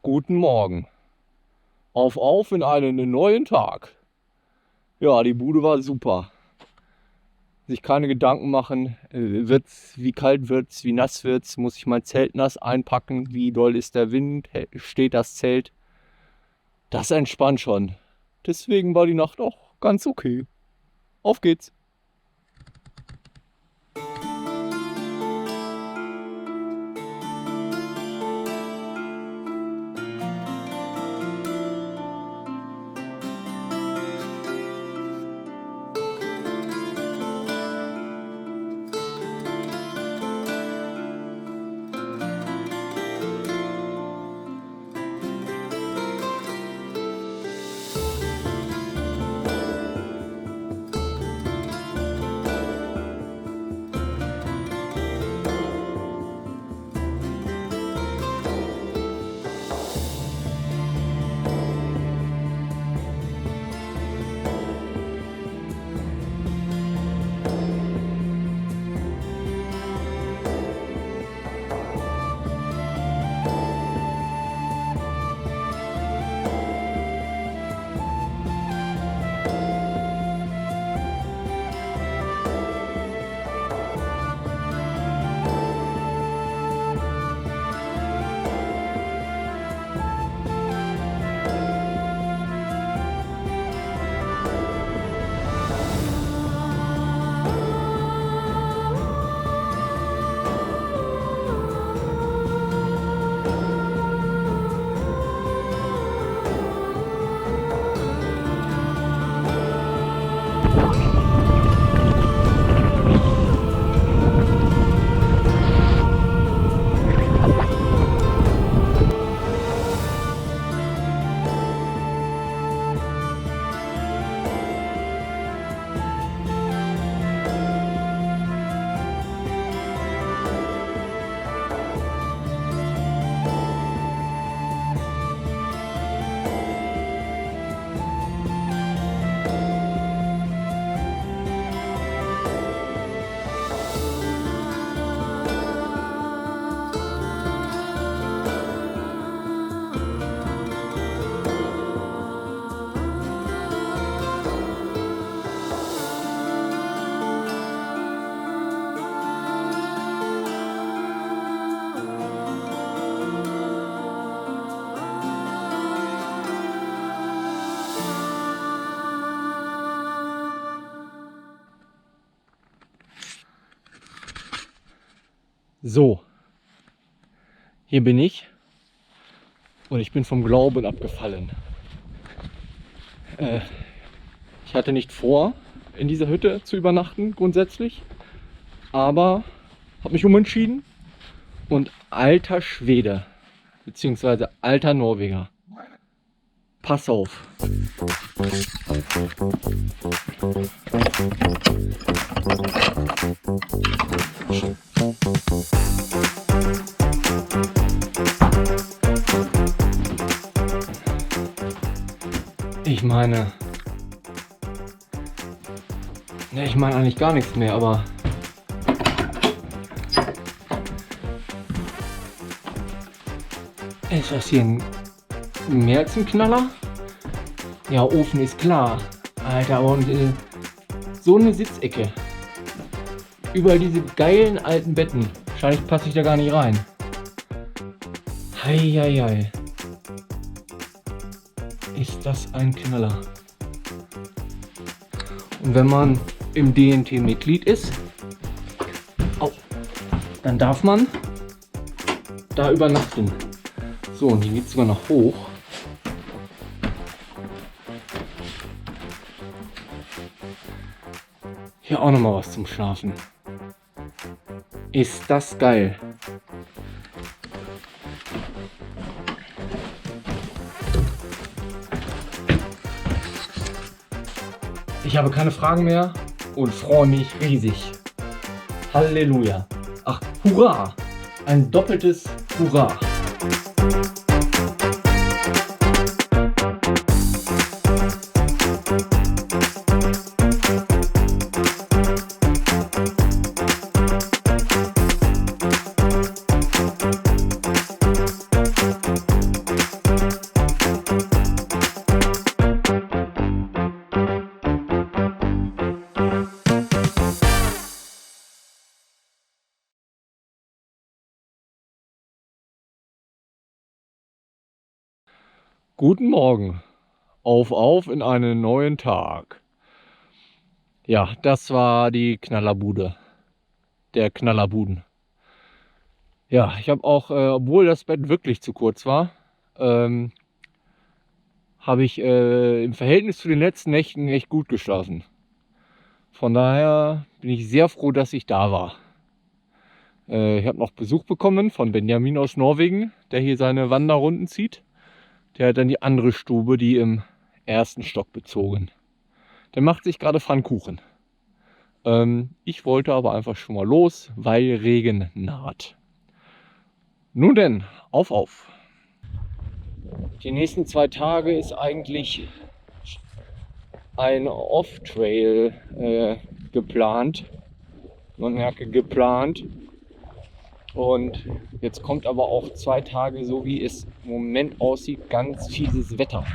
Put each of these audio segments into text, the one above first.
Guten Morgen. Auf in einen neuen Tag. Ja, die Bude war super. Sich keine Gedanken machen, wie kalt wird's, wie nass wird's, muss ich mein Zelt nass einpacken, wie doll ist der Wind, steht das Zelt. Das entspannt schon. Deswegen war die Nacht auch ganz okay. Auf geht's. So, hier bin ich und ich bin vom Glauben abgefallen. Ich hatte nicht vor, in dieser Hütte zu übernachten, grundsätzlich, aber habe mich umentschieden und alter Schwede, beziehungsweise alter Norweger. Pass auf. Ich meine eigentlich gar nichts mehr, aber ist das hier mehr als ein Knaller? Ja, Ofen ist klar. Alter, und so eine Sitzecke. Überall diese geilen alten Betten. Wahrscheinlich passe ich da gar nicht rein. Heieiei. Ist das ein Knaller. Und wenn man im DNT Mitglied ist, dann darf man da übernachten. So, und hier geht es sogar noch hoch. Hier auch noch mal was zum Schlafen. Ist das geil. Ich habe keine Fragen mehr und freue mich riesig. Halleluja. Ach, Hurra! Ein doppeltes Hurra! Guten Morgen. Auf in einen neuen Tag. Ja, das war die Knallerbude. Der Knallerbuden. Ja, ich habe auch, obwohl das Bett wirklich zu kurz war, habe ich im Verhältnis zu den letzten Nächten echt gut geschlafen. Von daher bin ich sehr froh, dass ich da war. Ich habe noch Besuch bekommen von Benjamin aus Norwegen, der hier seine Wanderrunden zieht. Der hat dann die andere Stube, die im ersten Stock, bezogen. Der macht sich gerade Pfannkuchen. Ich wollte aber einfach schon mal los, weil Regen naht. Nun denn, auf! Die nächsten 2 Tage ist eigentlich ein Off-Trail geplant. Man merke geplant. Und jetzt kommt aber auch 2 Tage, so wie es im Moment aussieht, ganz fieses Wetter.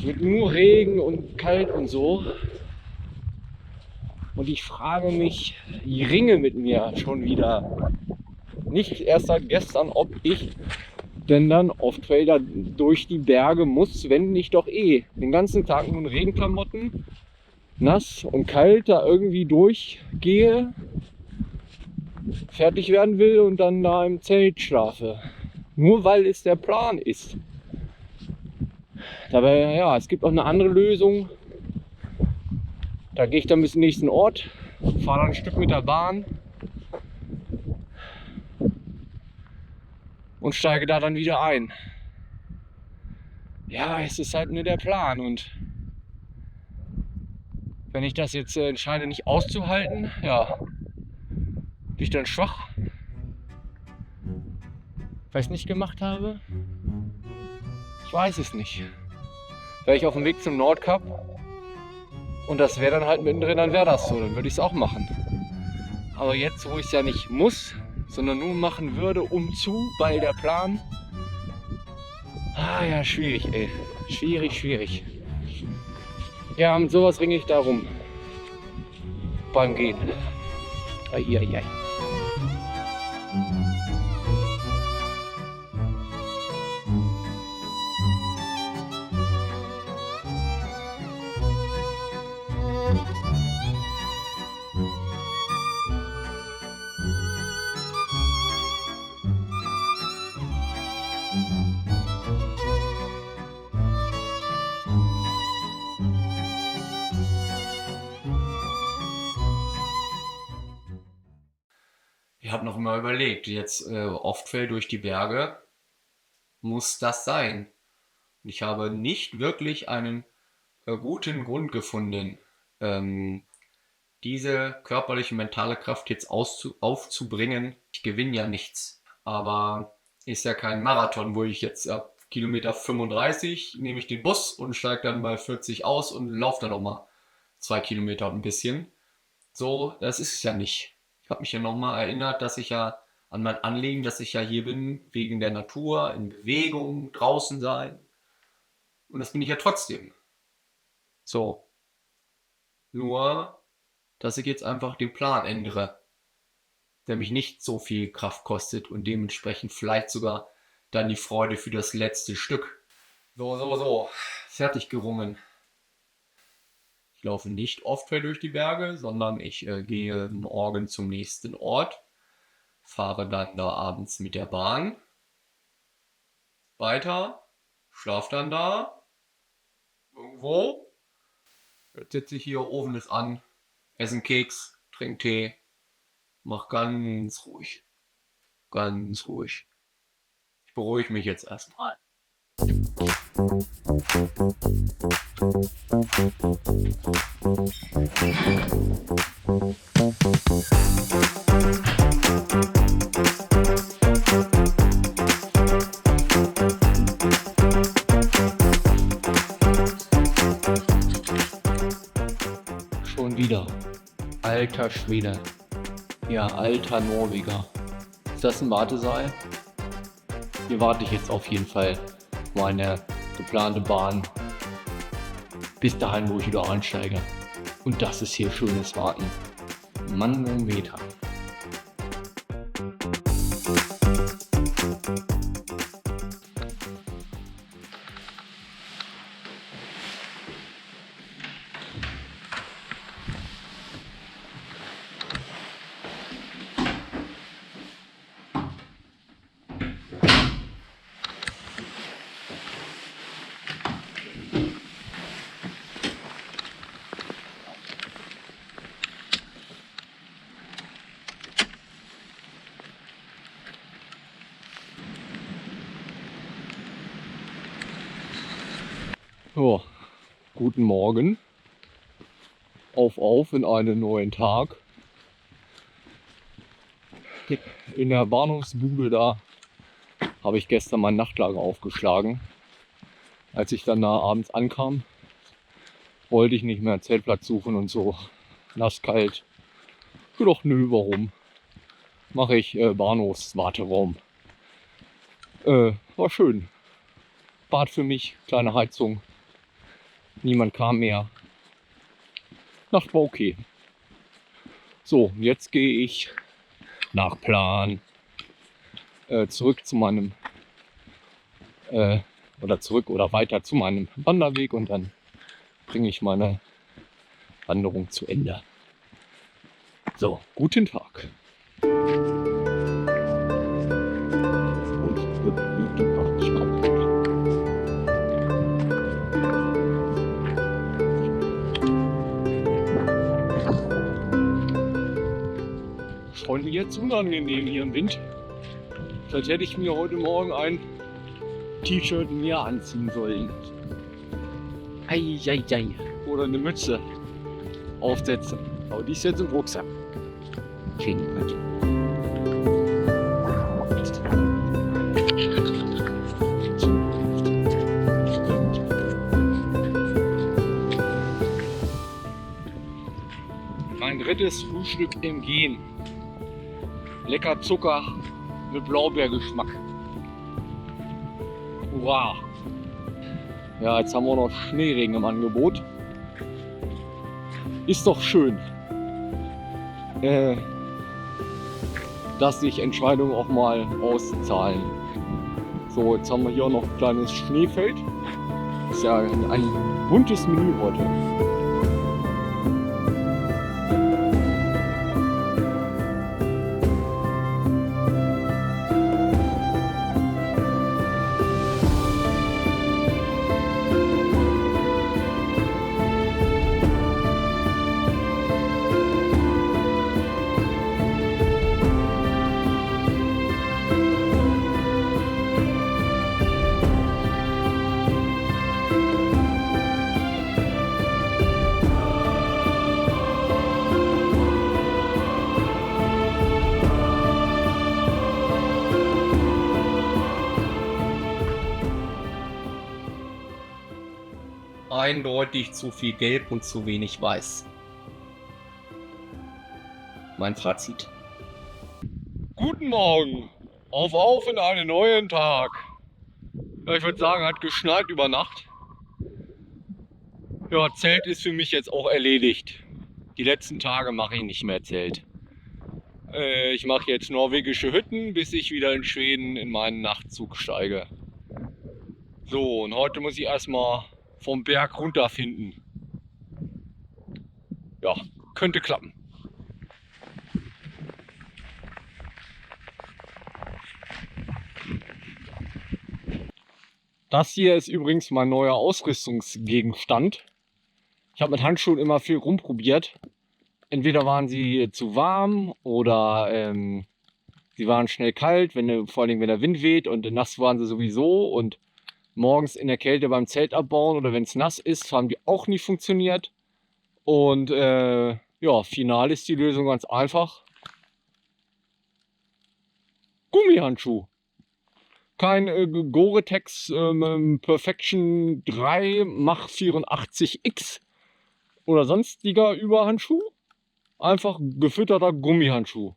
Mit nur Regen und kalt und so. Und ich frage mich, ich ringe mit mir schon wieder. Nicht erst seit gestern, ob ich denn dann Off-Trail da durch die Berge muss, wenn ich doch den ganzen Tag nur in Regenklamotten, nass und kalt da irgendwie durchgehe, fertig werden will und dann da im Zelt schlafe. Nur weil es der Plan ist. Dabei, ja, es gibt auch eine andere Lösung. Da gehe ich dann bis zum nächsten Ort, fahre dann ein Stück mit der Bahn und steige da dann wieder ein. Ja, es ist halt nur der Plan, und wenn ich das jetzt entscheide, nicht auszuhalten, ja, bin ich dann schwach, weil ich es nicht gemacht habe? Ich weiß es nicht. Wäre ich auf dem Weg zum Nordkap und das wäre dann halt mittendrin, dann wäre das so, dann würde ich es auch machen. Aber jetzt, wo ich es ja nicht muss, sondern nur machen würde, weil der Plan... Ah ja, schwierig, ey. Schwierig. Ja, mit sowas ringe ich da rum. Beim Gehen. Ai. Ich habe noch mal überlegt, jetzt Off-Trail durch die Berge, muss das sein? Und ich habe nicht wirklich einen guten Grund gefunden, diese körperliche, mentale Kraft jetzt aufzubringen. Ich gewinne ja nichts, aber ist ja kein Marathon, wo ich jetzt ab Kilometer 35 nehme ich den Bus und steige dann bei 40 aus und laufe dann nochmal 2 Kilometer und ein bisschen. So, das ist es ja nicht. Ich habe mich ja nochmal erinnert, dass ich ja an mein Anliegen, dass ich ja hier bin, wegen der Natur, in Bewegung, draußen sein. Und das bin ich ja trotzdem. So. Nur, dass ich jetzt einfach den Plan ändere, der mich nicht so viel Kraft kostet und dementsprechend vielleicht sogar dann die Freude für das letzte Stück. So. Fertig gerungen. Ich laufe nicht Off-Trail durch die Berge, sondern ich gehe morgen zum nächsten Ort, fahre dann da abends mit der Bahn weiter, schlafe dann da irgendwo. Jetzt sitze ich hier, Ofen ist an, esse einen Keks, trinke Tee, mach ganz ruhig. Ich beruhige mich jetzt erstmal. Schon wieder. Alter Schwede. Ja, alter Norweger. Ist das ein Wartesaal? Hier warte ich jetzt auf jeden Fall meine geplante Bahn bis dahin, wo ich wieder einsteige. Und das ist hier schönes Warten. Manometer. Ja, guten Morgen. Auf in einen neuen Tag. In der Bahnhofsbude da habe ich gestern mein Nachtlager aufgeschlagen. Als ich dann da abends ankam, wollte ich nicht mehr einen Zeltplatz suchen und so. Nass, kalt. Doch nö, warum? Mache ich Bahnhofswarteraum. War schön. Bad für mich, kleine Heizung. Niemand kam mehr. Nacht war okay. So, jetzt gehe ich nach Plan zurück zu meinem oder weiter zu meinem Wanderweg und dann bringe ich meine Wanderung zu Ende. So, guten Tag. Schon jetzt unangenehm hier im Wind. Vielleicht hätte ich mir heute Morgen ein T-Shirt mehr anziehen sollen. Eieiei. Oder eine Mütze aufsetzen. Aber die ist jetzt im Rucksack. Schön. Mein drittes Frühstück im Gehen. Lecker Zucker mit Blaubeergeschmack. Hurra! Ja, jetzt haben wir noch Schneeregen im Angebot. Ist doch schön, dass sich Entscheidungen auch mal auszahlen. So, jetzt haben wir hier noch ein kleines Schneefeld. Ist ja ein buntes Menü heute. Eindeutig zu viel Gelb und zu wenig Weiß. Mein Fazit. Guten Morgen. Auf in einen neuen Tag. Ja, ich würde sagen, hat geschneit über Nacht. Ja, Zelt ist für mich jetzt auch erledigt. Die letzten Tage mache ich nicht mehr Zelt. Ich mache jetzt norwegische Hütten, bis ich wieder in Schweden in meinen Nachtzug steige. So, und heute muss ich erstmal vom Berg runterfinden. Ja, könnte klappen. Das hier ist übrigens mein neuer Ausrüstungsgegenstand. Ich habe mit Handschuhen immer viel rumprobiert. Entweder waren sie zu warm oder sie waren schnell kalt, vor allem wenn der Wind weht, und nass waren sie sowieso, und morgens in der Kälte beim Zelt abbauen oder wenn es nass ist, haben die auch nie funktioniert. Und ja, final ist die Lösung ganz einfach. Gummihandschuh. Kein Gore-Tex Perfection 3 Mach 84X oder sonstiger Überhandschuh. Einfach gefütterter Gummihandschuh.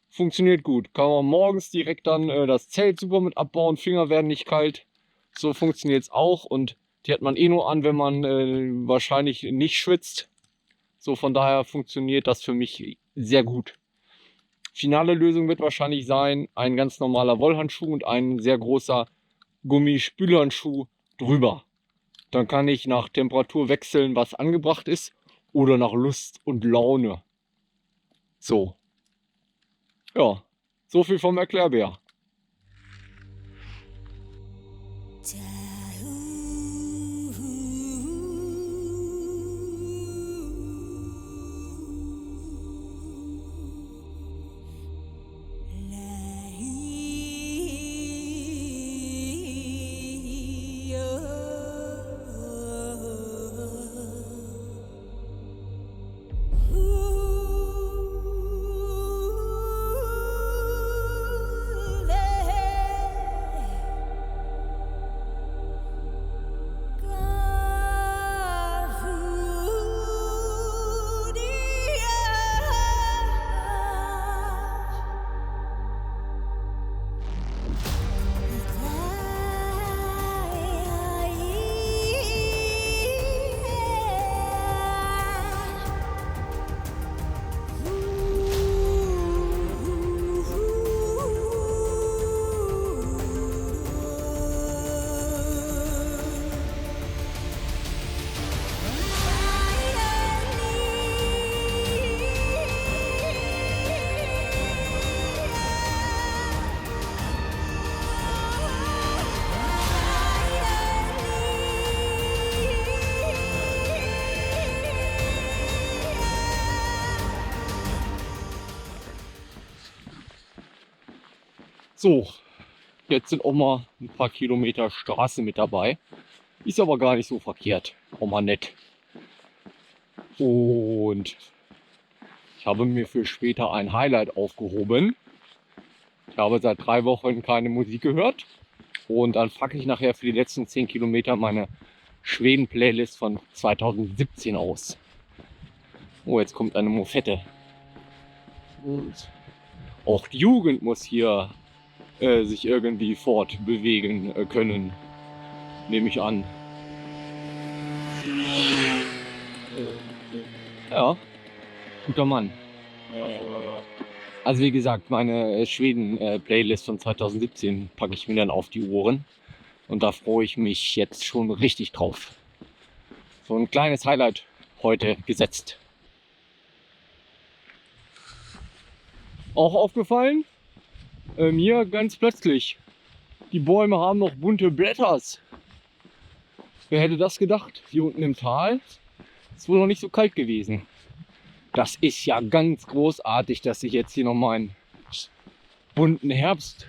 Funktioniert gut. Kann man morgens direkt dann das Zelt super mit abbauen. Finger werden nicht kalt. So funktioniert es auch. Und die hat man eh nur an, wenn man wahrscheinlich nicht schwitzt. So, von daher funktioniert das für mich sehr gut. Finale Lösung wird wahrscheinlich sein, ein ganz normaler Wollhandschuh und ein sehr großer Gummispülhandschuh drüber. Dann kann ich nach Temperatur wechseln, was angebracht ist, oder nach Lust und Laune. So. Ja, so viel vom Erklärbär. So, jetzt sind auch mal ein paar Kilometer Straße mit dabei. Ist aber gar nicht so verkehrt. Auch mal nett. Und ich habe mir für später ein Highlight aufgehoben. Ich habe seit 3 Wochen keine Musik gehört. Und dann packe ich nachher für die letzten 10 Kilometer meine Schweden-Playlist von 2017 aus. Oh, jetzt kommt eine Mofette. Und auch die Jugend muss hier sich irgendwie fortbewegen können, nehme ich an. Ja, guter Mann. Also wie gesagt, meine Schweden-Playlist von 2017 packe ich mir dann auf die Ohren. Und da freue ich mich jetzt schon richtig drauf. So ein kleines Highlight heute gesetzt. Auch aufgefallen? Mir ganz plötzlich. Die Bäume haben noch bunte Blätter. Wer hätte das gedacht? Hier unten im Tal ist wohl noch nicht so kalt gewesen. Das ist ja ganz großartig, dass ich jetzt hier noch meinen bunten Herbst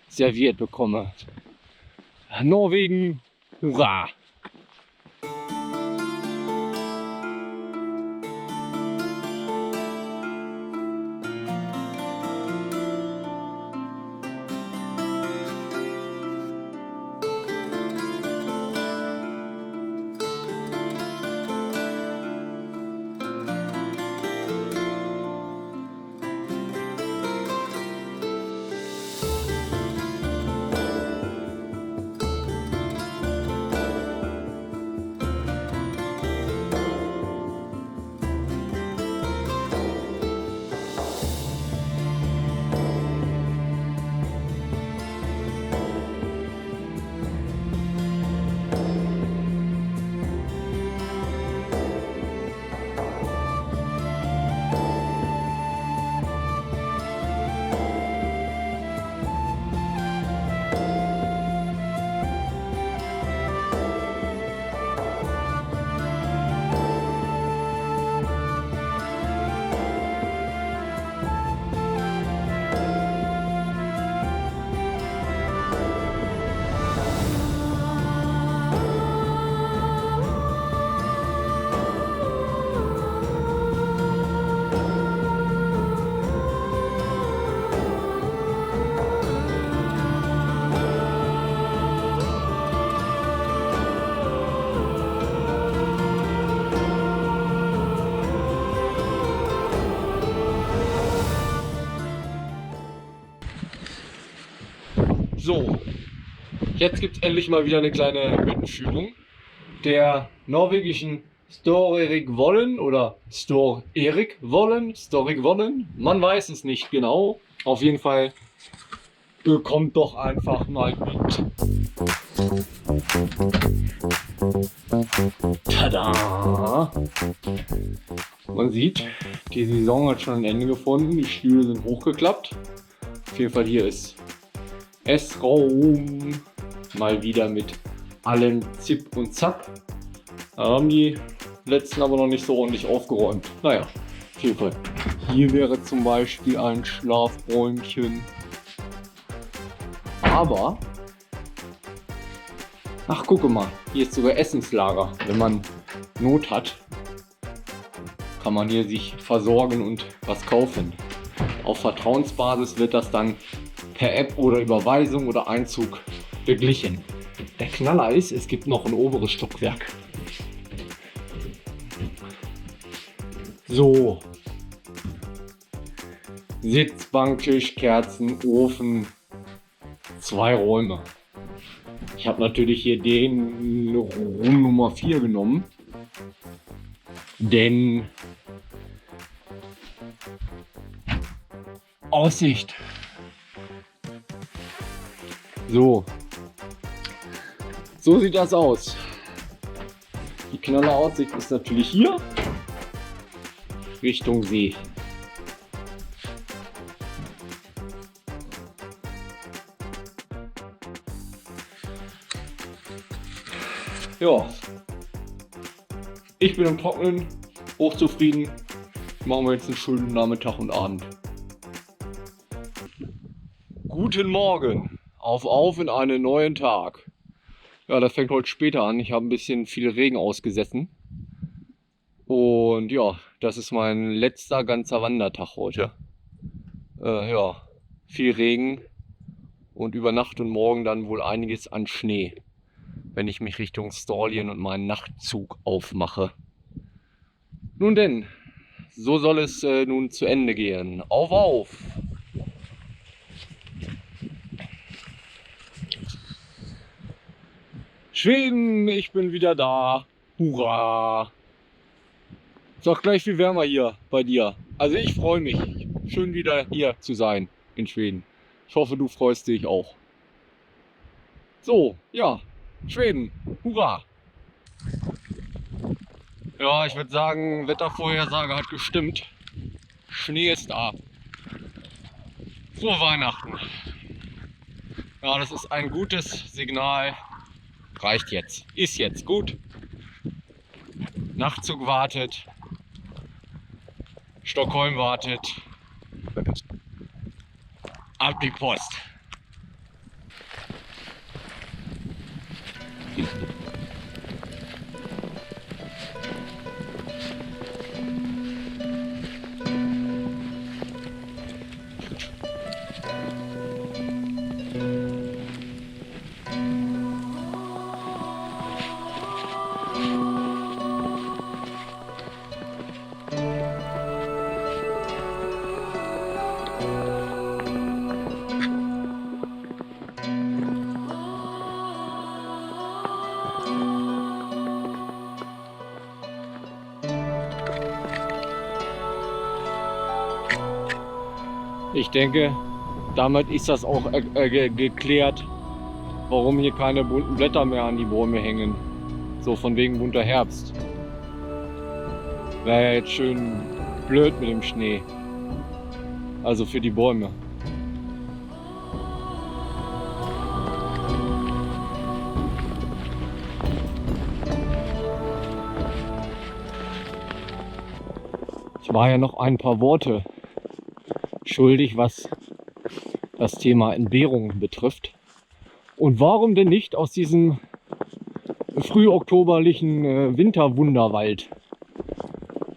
serviert bekomme. Norwegen, hurra! So, jetzt gibt es endlich mal wieder eine kleine Hüttenführung der norwegischen Stor-Erik Vollen oder Stor-Erik Vollen, Storik Vollen, man weiß es nicht genau. Auf jeden Fall kommt doch einfach mal mit. Tada! Man sieht, die Saison hat schon ein Ende gefunden, die Stühle sind hochgeklappt. Auf jeden Fall hier ist Essraum, mal wieder mit allem Zip und Zap. Da haben die letzten aber noch nicht so ordentlich aufgeräumt. Naja, auf jeden Fall. Hier wäre zum Beispiel ein Schlafräumchen. Aber, ach gucke mal, hier ist sogar Essenslager. Wenn man Not hat, kann man hier sich versorgen und was kaufen. Auf Vertrauensbasis wird das dann per App oder Überweisung oder Einzug beglichen. Der Knaller ist, es gibt noch ein oberes Stockwerk. So. Sitzbank, Tisch, Kerzen, Ofen. 2 Räume. Ich habe natürlich hier den Raum Nummer 4 genommen. Denn Aussicht. So sieht das aus. Die Knalleraussicht ist natürlich hier Richtung See. Ja, ich bin im Trocknen, hochzufrieden. Machen wir jetzt einen schönen Nachmittag und Abend. Guten Morgen, auf in einen neuen Tag. Ja, das fängt heute später an. Ich habe ein bisschen viel Regen ausgesessen. Und ja, das ist mein letzter ganzer Wandertag heute. Ja, viel Regen und über Nacht und morgen dann wohl einiges an Schnee, wenn ich mich Richtung Storlien und meinen Nachtzug aufmache. Nun denn, so soll es nun zu Ende gehen. Auf! Schweden, ich bin wieder da. Hurra! Ist auch gleich viel wärmer hier bei dir. Also ich freue mich, schön wieder hier zu sein in Schweden. Ich hoffe, du freust dich auch. So, ja, Schweden, hurra! Ja, ich würde sagen, Wettervorhersage hat gestimmt. Schnee ist da. Frohe Weihnachten. Ja, das ist ein gutes Signal. Reicht jetzt. Ist jetzt gut. Nachtzug wartet. Stockholm wartet. Ab die Post. Ich denke, damit ist das auch geklärt, warum hier keine bunten Blätter mehr an die Bäume hängen. So von wegen bunter Herbst. Wäre ja jetzt schön blöd mit dem Schnee. Also für die Bäume. Ich war ja noch ein paar Worte schuldig, was das Thema Entbehrung betrifft. Und warum denn nicht aus diesem frühoktoberlichen Winterwunderwald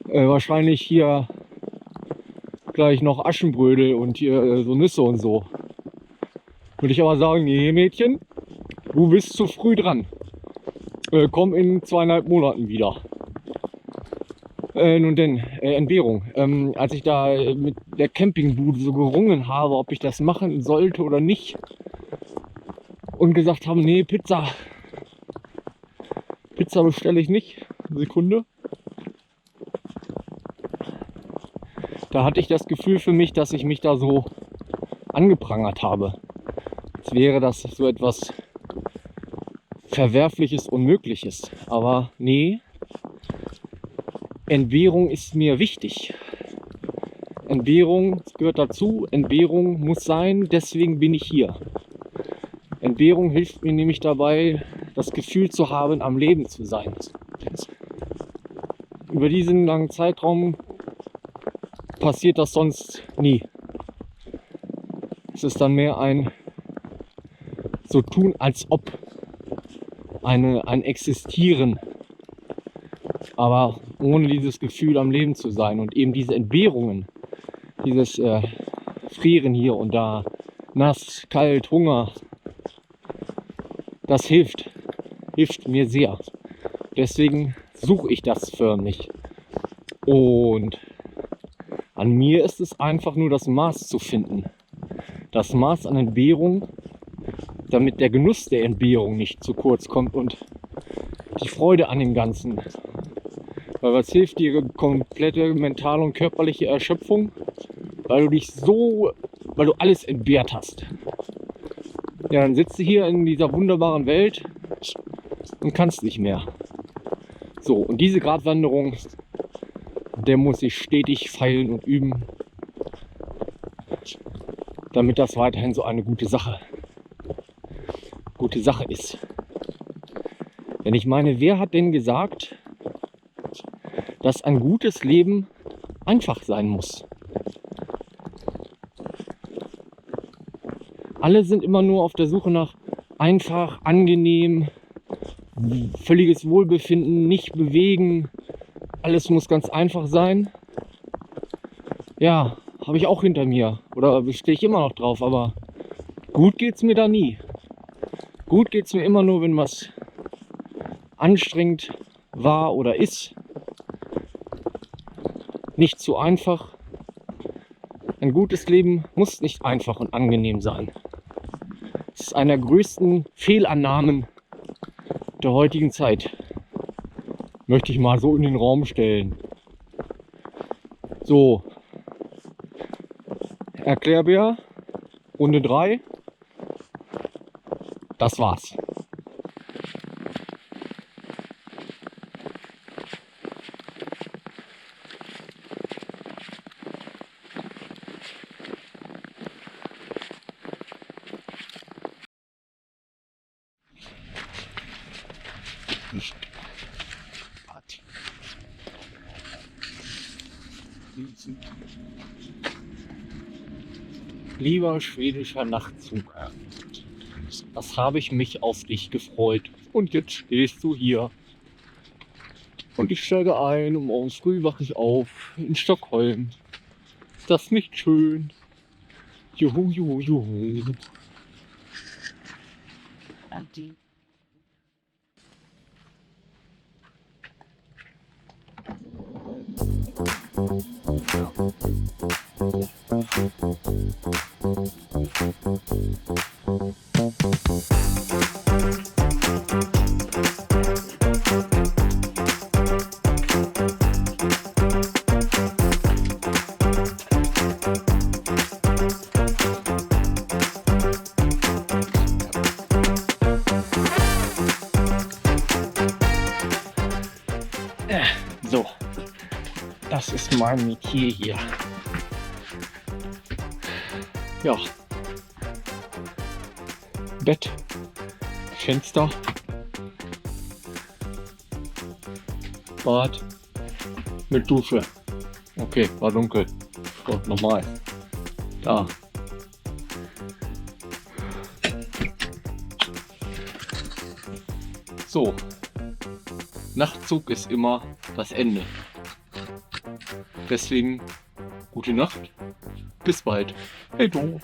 wahrscheinlich hier gleich noch Aschenbrödel und hier so Nüsse und so. Würde ich aber sagen, nee Mädchen, du bist zu früh dran. Komm in 2,5 Monaten wieder. Nun denn, Entbehrung. Als ich da mit der Campingbude so gerungen habe, ob ich das machen sollte oder nicht, und gesagt haben, nee, Pizza bestelle ich nicht. Sekunde. Da hatte ich das Gefühl für mich, dass ich mich da so angeprangert habe. Als wäre das so etwas Verwerfliches, Unmögliches. Aber nee. Entbehrung ist mir wichtig. Entbehrung gehört dazu, Entbehrung muss sein, deswegen bin ich hier. Entbehrung hilft mir nämlich dabei, das Gefühl zu haben, am Leben zu sein. Über diesen langen Zeitraum passiert das sonst nie. Es ist dann mehr ein so tun, als ob, ein Existieren. Aber ohne dieses Gefühl am Leben zu sein und eben diese Entbehrungen, dieses Frieren hier und da, nass, kalt, Hunger, das hilft mir sehr. Deswegen suche ich das förmlich. Und an mir ist es einfach nur das Maß zu finden. Das Maß an Entbehrung, damit der Genuss der Entbehrung nicht zu kurz kommt und die Freude an dem Ganzen. Weil was hilft dir komplette mentale und körperliche Erschöpfung? Weil du alles entbehrt hast. Ja, dann sitzt du hier in dieser wunderbaren Welt und kannst nicht mehr. So, und diese Gratwanderung, der muss ich stetig feilen und üben, damit das weiterhin so eine gute Sache ist. Denn ich meine, wer hat denn gesagt, dass ein gutes Leben einfach sein muss? Alle sind immer nur auf der Suche nach einfach, angenehm, völliges Wohlbefinden, nicht bewegen. Alles muss ganz einfach sein. Ja, habe ich auch hinter mir. Oder stehe ich immer noch drauf, aber gut geht's mir da nie. Gut geht's mir immer nur, wenn was anstrengend war oder ist. Nicht zu einfach. Ein gutes Leben muss nicht einfach und angenehm sein. Das ist einer der größten Fehlannahmen der heutigen Zeit. Möchte ich mal so in den Raum stellen. So. Erklärbär. Runde 3. Das war's. Lieber schwedischer Nachtzug, das habe ich mich auf dich gefreut. Und jetzt stehst du hier. Und ich steige ein und morgens früh wache ich auf in Stockholm. Ist das nicht schön? Juhu, juhu, juhu. So, das ist mein Metier hier. Ja, Bett, Fenster, Bad mit Dusche. Okay, war dunkel. So, nochmal. Da. So, Nachtzug ist immer das Ende. Deswegen gute Nacht. Bis bald. Hey du.